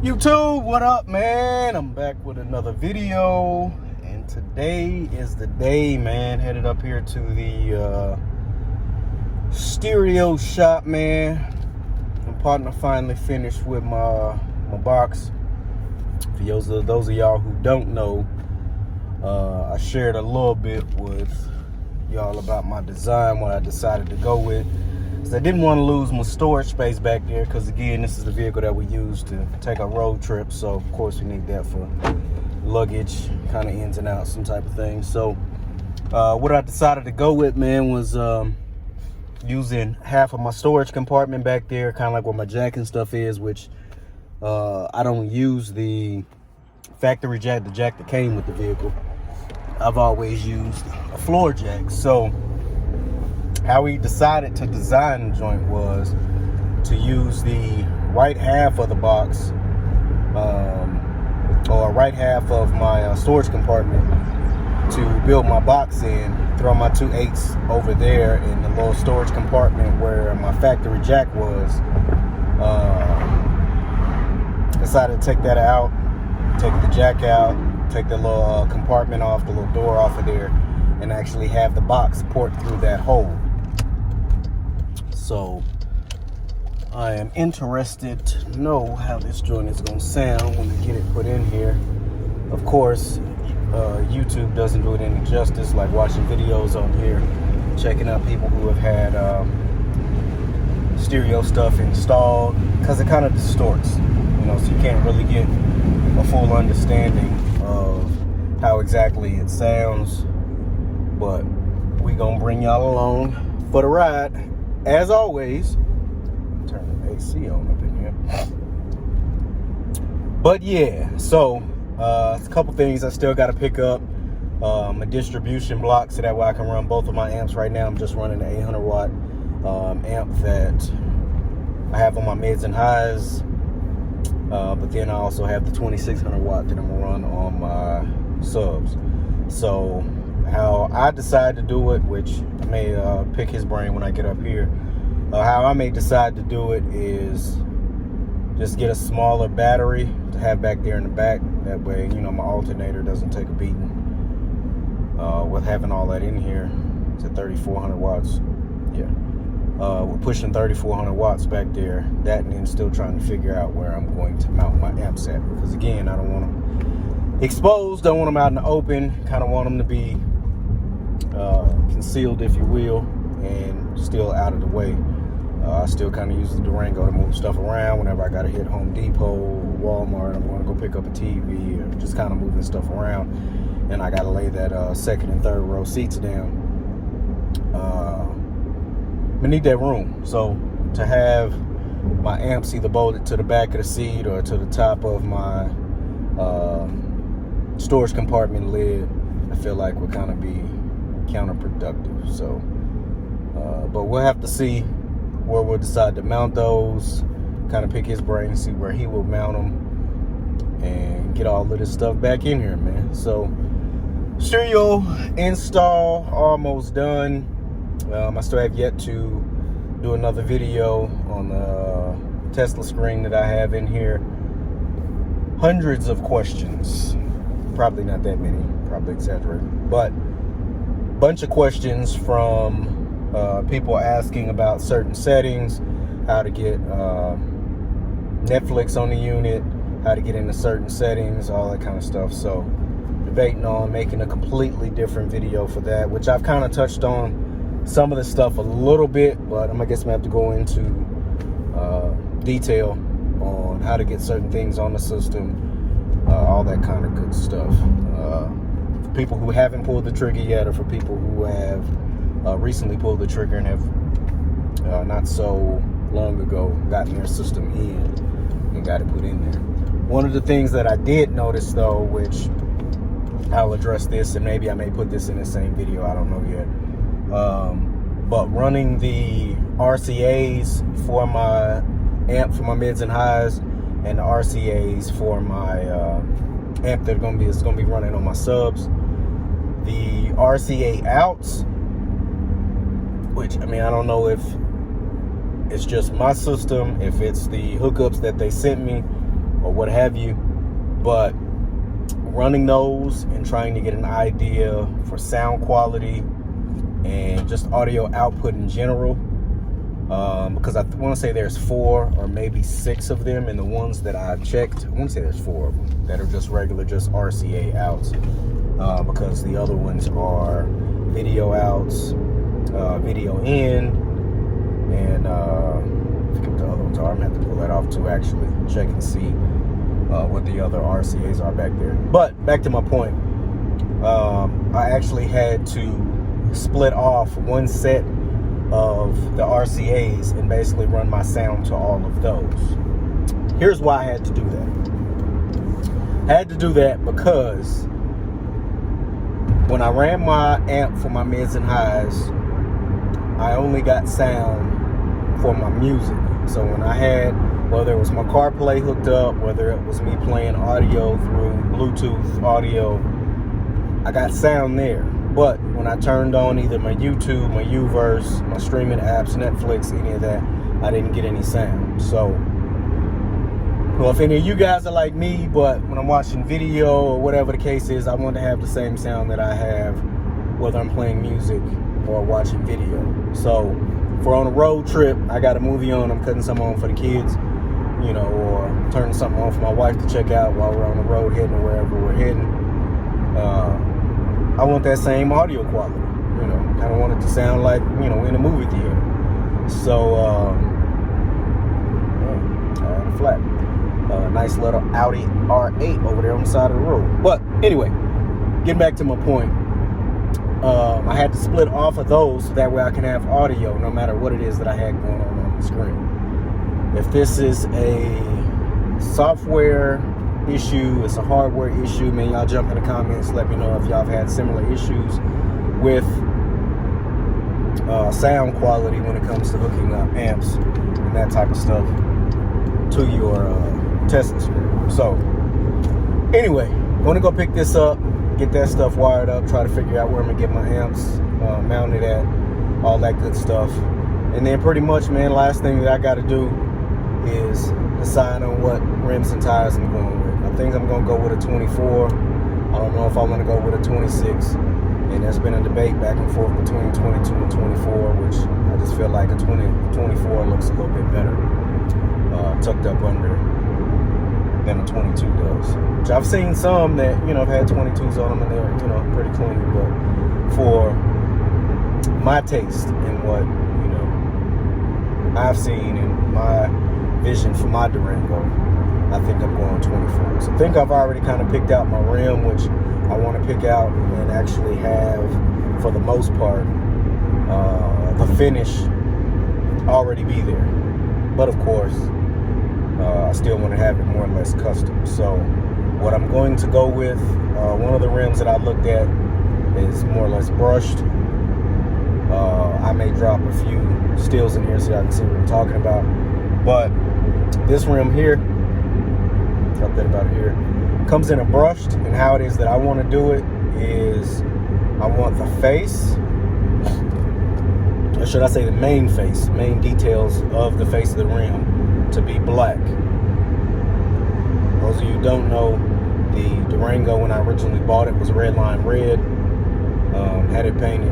YouTube, what up, man? I'm back with another video, and today is the day, man. Headed up here to the stereo shop, man. My partner finally finished with my box. For those of y'all who don't know, I shared a little bit with y'all about my design, what I decided to go with. I didn't want to lose my storage space back there because, again, this is the vehicle that we use to take our road trip. So, of course, we need that for luggage, kind of ins and outs, some type of thing. So, what I decided to go with, man, was using half of my storage compartment back there, kind of like where my jack and stuff is, which I don't use the factory jack, the jack that came with the vehicle. I've always used a floor jack. So, how we decided to design the joint was to use the right half of the box, or right half of my storage compartment to build my box in, throw my 2/8 over there in the little storage compartment where my factory jack was. Decided to take that out, take the jack out, take the little compartment off, the little door off of there, and actually have the box port through that hole. So I am interested to know how this joint is going to sound when we get it put in here. Of course, YouTube doesn't do it any justice, like watching videos on here, checking out people who have had stereo stuff installed, because it kind of distorts, you know, so you can't really get a full understanding of how exactly it sounds. But we gonna bring y'all along for the ride. As always, turn the AC on up in here. But yeah, so a couple things I still got to pick up. A distribution block so that way I can run both of my amps. Right now I'm just running the 800 watt amp that I have on my mids and highs. But then I also have the 2600 watt that I'm gonna run on my subs. So how I decide to do it, which I may pick his brain when I get up here, how I may decide to do it is just get a smaller battery to have back there in the back. That way, you know, my alternator doesn't take a beating with having all that in here. It's at 3400 watts. Yeah, we're pushing 3400 watts back there. That, and then still trying to figure out where I'm going to mount my amps at, because again, I don't want them exposed, don't want them out in the open, kind of want them to be concealed, if you will, and still out of the way. I still kind of use the Durango to move stuff around whenever I got to hit Home Depot, Walmart. I'm going to go pick up a TV, or just kind of moving stuff around, and I got to lay that second and third row seats down. I need that room, so to have my amps either bolted to the back of the seat or to the top of my storage compartment lid, I feel like would kind of be counterproductive. So but we'll have to see where we'll decide to mount those, kind of pick his brain, see where he will mount them, and get all of this stuff back in here, man. So stereo install almost done. I still have yet to do another video on the Tesla screen that I have in here. Hundreds of questions, probably not that many, probably exaggerating, but bunch of questions from people asking about certain settings, how to get Netflix on the unit, how to get into certain settings, all that kind of stuff. So debating on making a completely different video for that, which I've kind of touched on some of the stuff a little bit, but I guess I'm gonna have to go into detail on how to get certain things on the system, all that kind of good stuff. For people who haven't pulled the trigger yet, or for people who have recently pulled the trigger and have not so long ago gotten their system in and got it put in there. One of the things that I did notice, though, which I'll address this, and maybe I may put this in the same video, I don't know yet, but running the RCAs for my amp for my mids and highs, and the RCAs for my amp that is gonna be running on my subs. The RCA outs, which, I mean, I don't know if it's just my system, if it's the hookups that they sent me or what have you, but running those and trying to get an idea for sound quality and just audio output in general, because I want to say there's 4 or maybe 6 of them, and the ones that I checked, I want to say there's 4 of them that are just regular, just RCA outs, because the other ones are video outs, video in, and I forget what the other ones are. I'm gonna have to pull that off to actually check and see what the other RCAs are back there. But back to my point, I actually had to split off one set of the RCAs and basically run my sound to all of those. Here's why I had to do that. I had to do that because when I ran my amp for my mids and highs, I only got sound for my music. So when I had, whether it was my CarPlay hooked up, whether it was me playing audio through Bluetooth audio, I got sound there. But when I turned on either my YouTube, my Uverse, my streaming apps, Netflix, any of that, I didn't get any sound. So, well, if any of you guys are like me, but when I'm watching video or whatever the case is, I want to have the same sound that I have whether I'm playing music or watching video. So, if we're on a road trip, I got a movie on, I'm cutting something on for the kids, you know, or turning something on for my wife to check out while we're on the road heading wherever we're heading. I want that same audio quality, you know, kind of want it to sound like, you know, in a movie theater. So, flat. Nice little Audi R8 over there on the side of the road. But anyway, getting back to my point, I had to split off of those so that way I can have audio no matter what it is that I had going on the screen. If this is a software issue, it's a hardware issue, man, y'all jump in the comments, let me know if y'all have had similar issues with sound quality when it comes to hooking up amps and that type of stuff to your testing screen. So anyway, I'm gonna go pick this up, get that stuff wired up, try to figure out where I'm gonna get my amps mounted at, all that good stuff. And then pretty much, man, last thing that I got to do is decide on what rims and tires I'm going with. I think I'm going to go with a 24. I don't know if I want to go with a 26. And there's been a debate back and forth between 22 and 24, which I just feel like a 24 looks a little bit better tucked up under than a 22 does. Which I've seen some that, you know, have had 22s on them and they're, you know, pretty clean. But for my taste and what, you know, I've seen and my vision for my Durango, I think I'm going 24. So I think I've already kind of picked out my rim, which I want to pick out and actually have, for the most part, the finish already be there. But of course, I still want to have it more or less custom. So what I'm going to go with, one of the rims that I looked at is more or less brushed. I may drop a few steels in here so y'all can see what I'm talking about. But this rim here, drop that about here, comes in a brushed, and how it is that I want to do it is I want the face, or should I say the main face, main details of the face of the rim to be black. Those of you who don't know, the Durango when I originally bought it was red line red. Had it painted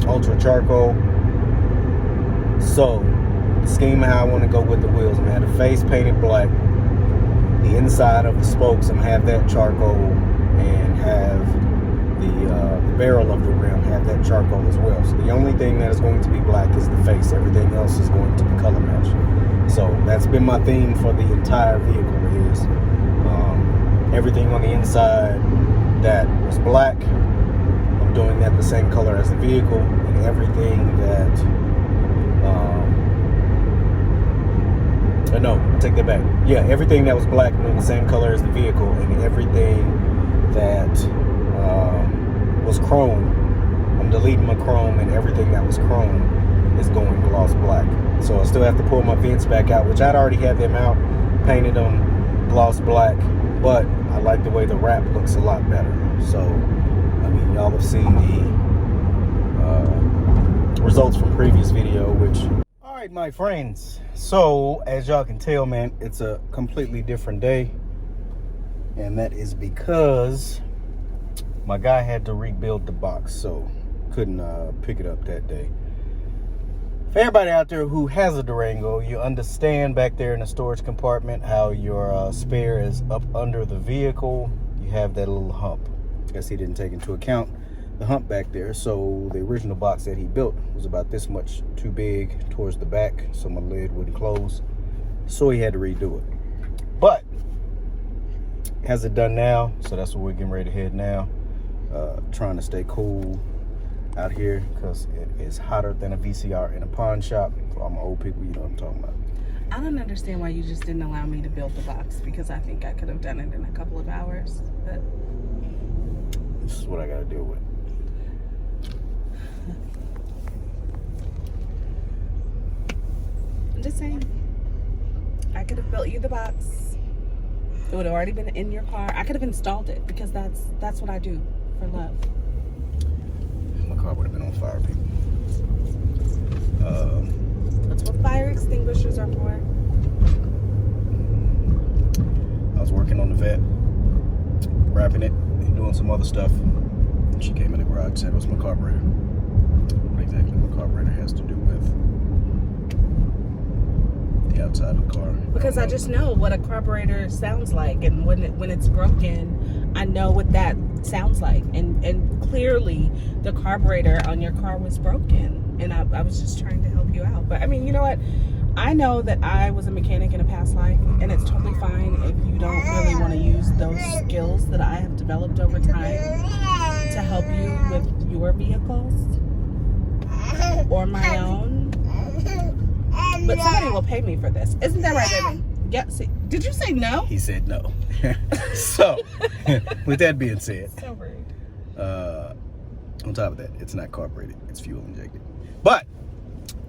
ultra charcoal. So the scheme of how I want to go with the wheels, I'm gonna have the face painted black, the inside of the spokes I'm gonna have that charcoal, and have the barrel of the rim have that charcoal as well. So the only thing that is going to be black is the face. Everything else is going to be color matched. So that's been my theme for the entire vehicle, is everything on the inside that was black, I'm doing that the same color as the vehicle, and everything that no, I take that back. Yeah, everything that was black I'm doing the same color as the vehicle, and everything that was chrome, I'm deleting my chrome, and everything that was chrome is going gloss black. So I still have to pull my vents back out, which I'd already had them out, painted them, gloss black, but I like the way the wrap looks a lot better. So, I mean, y'all have seen the results from previous video, which... All right, my friends. So, as y'all can tell, man, it's a completely different day. And that is because my guy had to rebuild the box, so couldn't pick it up that day. For everybody out there who has a Durango, you understand back there in the storage compartment how your spare is up under the vehicle. You have that little hump. I guess he didn't take into account the hump back there. So the original box that he built was about this much too big towards the back, so my lid wouldn't close. So he had to redo it. But has it done now, so that's what we're getting ready to head now. Trying to stay cool out here because it is hotter than a VCR in a pawn shop. For all my old people, you know what I'm talking about. I don't understand why you just didn't allow me to build the box, because I think I could have done it in a couple of hours. But this is what I got to deal with. I'm just saying, I could have built you the box. It would have already been in your car. I could have installed it, because that's what I do for love. My car would have been on fire, people. That's what fire extinguishers are for. I was working on the vet, wrapping it, and doing some other stuff. She came in the garage and said, "What's my carburetor?" What exactly my carburetor has to do with the outside of the car. Because I just know what a carburetor sounds like, and when it's broken, I know what that sounds like. And clearly, the carburetor on your car was broken, and I was just trying to help you out. But I mean, you know what? I know that I was a mechanic in a past life, and it's totally fine if you don't really want to use those skills that I have developed over time to help you with your vehicles or my own. But somebody will pay me for this. Isn't that right, baby? Yeah. See, did you say no? He said no. So, with that being said, So rude. On top of that, it's not carbureted. It's fuel injected. But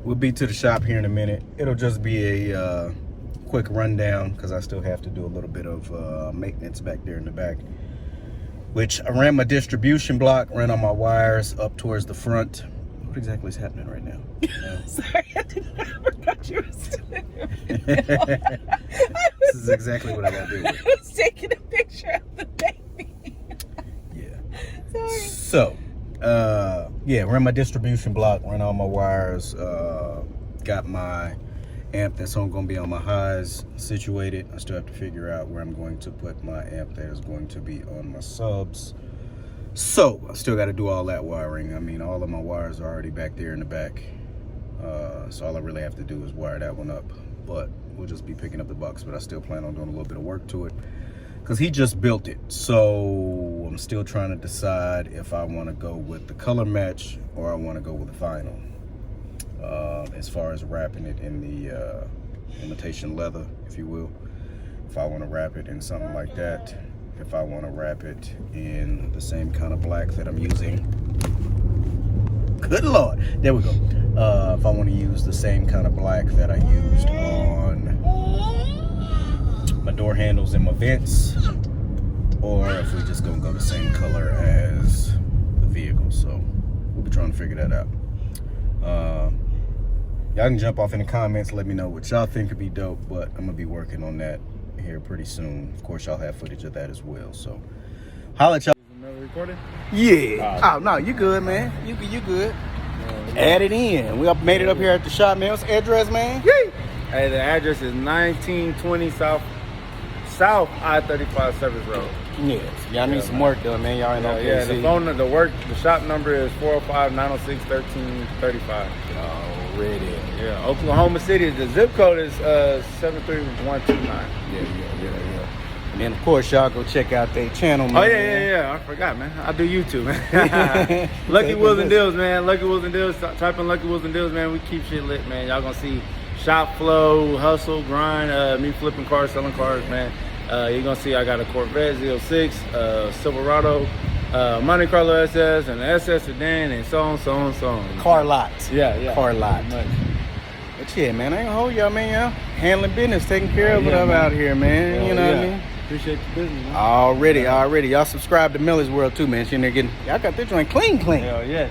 we'll be to the shop here in a minute. It'll just be a quick rundown because I still have to do a little bit of maintenance back there in the back. Which I ran my distribution block, ran on my wires up towards the front. What exactly is happening right now? Sorry, I forgot you were still in your video. This is exactly what I got to do. I was taking a picture of the baby. Yeah. Sorry. So, yeah, ran my distribution block, ran all my wires, got my amp that's going to be on my highs situated. I still have to figure out where I'm going to put my amp that is going to be on my subs. So, I still got to do all that wiring. I mean, all of my wires are already back there in the back. So all I really have to do is wire that one up. But we'll just be picking up the box. But I still plan on doing a little bit of work to it, because he just built it. So I'm still trying to decide if I want to go with the color match or I want to go with the vinyl. As far as wrapping it in the imitation leather, if you will. If I want to wrap it in something like that. If I want to wrap it in the same kind of black that I'm using. Good Lord. There we go. If I want to use the same kind of black that I used on my door handles and my vents, or if we're just going to go the same color as the vehicle. So we'll be trying to figure that out. Y'all can jump off in the comments, let me know what y'all think would be dope, but I'm going to be working on that here pretty soon. Of course, y'all have footage of that as well. So holla at y'all. Another recording? Yeah. Oh, no, you good, man. You good. Add it in. We made it up here at the shop, man. What's the address, man? Yay! Hey, the address is 1920 South I-35 Service Road. Yes. Y'all need some work done, man. Y'all ain't know. Yeah, the shop number is 405-906-1335. Already. Yeah, Oklahoma City. The zip code is 73129. Yeah. And then, of course, y'all go check out their channel, man. Oh, yeah. I forgot, man. I do YouTube, man. Lucky Wheels and Deals, man. Lucky Wheels and Deals. Type in Lucky Wheels and Deals, man. We keep shit lit, man. Y'all gonna see shop flow, hustle, grind, me flipping cars, selling cars, man. You're gonna see I got a Corvette Z06, Silverado, Monte Carlo SS, and the SS sedan, and so on. Car lot. Yeah. Car lot. What shit, man, I ain't gonna hold y'all, man. Y'all handling business, taking care of it up out here, man. You know what I mean? Appreciate the business, man. Already. Y'all subscribe to Miller's World too, man. Y'all got this joint clean. Hell yeah.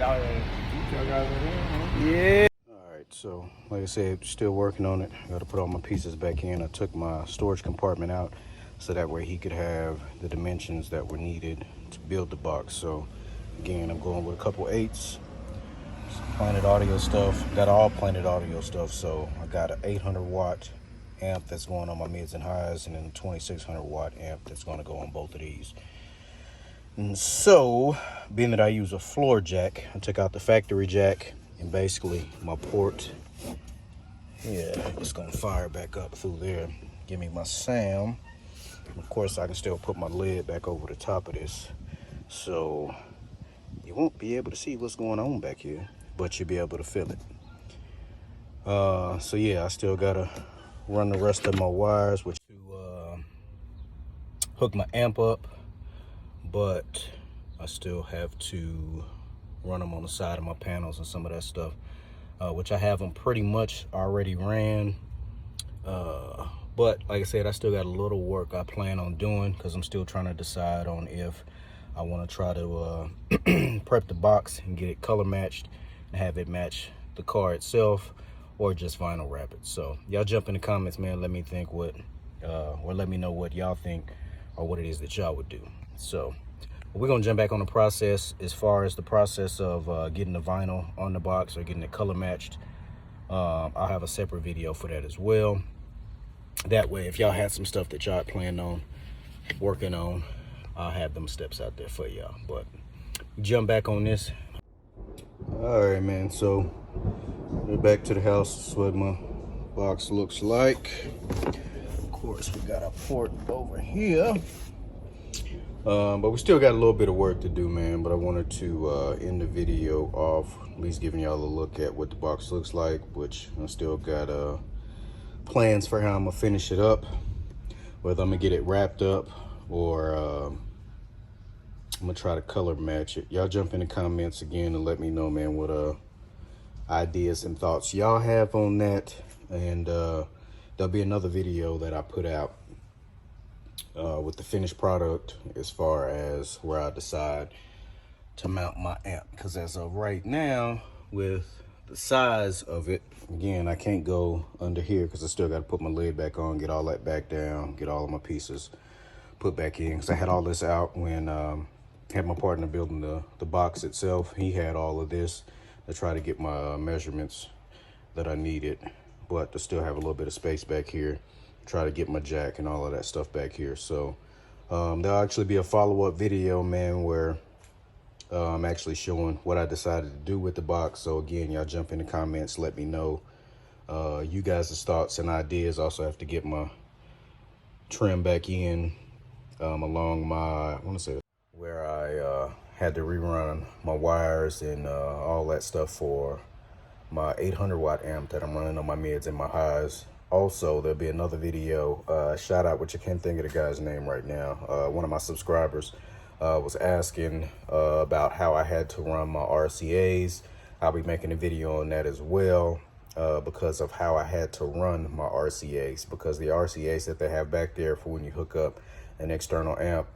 Yeah. All right, so like I said, still working on it. Got to put all my pieces back in. I took my storage compartment out so that way he could have the dimensions that were needed to build the box. So again, I'm going with a couple 8s, some Planet Audio stuff. Got all Planet Audio stuff. So I got an 800 watt amp that's going on my mids and highs, and then a 2600 watt amp that's going to go on both of these. And so, being that I use a floor jack, I took out the factory jack, and basically my port, it's gonna fire back up through there, give me my sound. Of course, I can still put my lid back over the top of this, so you won't be able to see what's going on back here, but you'll be able to feel it. So yeah, I still gotta run the rest of my wires, which to hook my amp up, but I still have to run them on the side of my panels and some of that stuff, which I have them pretty much already ran, but like I said, I still got a little work I plan on doing, because I'm still trying to decide on if I want to try to prep the box and get it color matched and have it match the car itself, or just vinyl wrap it. So y'all jump in the comments, man, let me think what or let me know what y'all think or what it is that y'all would do. So we're gonna jump back on the process. As far as the process of getting the vinyl on the box or getting it color matched, I'll have a separate video for that as well. That way, if y'all had some stuff that y'all planned on working on, I'll have them steps out there for y'all. But jump back on this. All right, man, so we're back to the house. This is what my box looks like. Of course, we got our port over here. But we still got a little bit of work to do, man. But I wanted to end the video off at least giving y'all a look at what the box looks like, which I still got plans for how I'm gonna finish it up, whether I'm gonna get it wrapped up or I'm gonna try to color match it. Y'all jump in the comments again and let me know, man, what ideas and thoughts y'all have on that. And there'll be another video that I put out with the finished product, as far as where I decide to mount my amp, because as of right now, with the size of it, again, I can't go under here because I still got to put my lid back on, get all that back down, get all of my pieces put back in, because I had all this out when I had my partner building the box itself. He had all of this to try to get my measurements that I needed, but to still have a little bit of space back here, try to get my jack and all of that stuff back here. So there'll actually be a follow-up video, man, where I'm actually showing what I decided to do with the box. So again, y'all jump in the comments, let me know you guys' thoughts and ideas. Also have to get my trim back in along my, I want to say, where I had to rerun my wires and all that stuff for my 800 watt amp that I'm running on my mids and my highs. Also, there'll be another video, shout out, which I can't think of the guy's name right now. One of my subscribers was asking about how I had to run my RCAs. I'll be making a video on that as well, because of how I had to run my RCAs, because the RCAs that they have back there for when you hook up an external amp,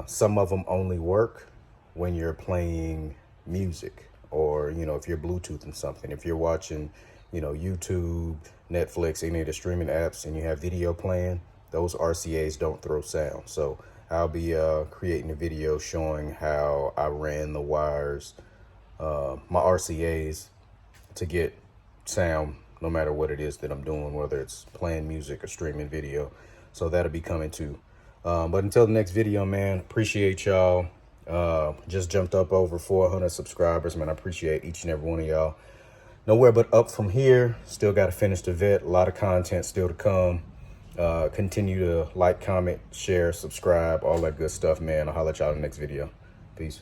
some of them only work when you're playing music, or, you know, if you're Bluetoothing something, if you're watching, you know, YouTube, Netflix, any of the streaming apps, and you have video playing, those RCAs don't throw sound. So I'll be creating a video showing how I ran the wires, my RCAs, to get sound no matter what it is that I'm doing, whether it's playing music or streaming video. So that'll be coming too. But until the next video, man, appreciate y'all. Just jumped up over 400 subscribers, man. I appreciate each and every one of y'all. Nowhere but up from here. Still got to finish the vet. A lot of content still to come. Continue to like, comment, share, subscribe, all that good stuff, man. I'll holler at y'all in the next video. Peace.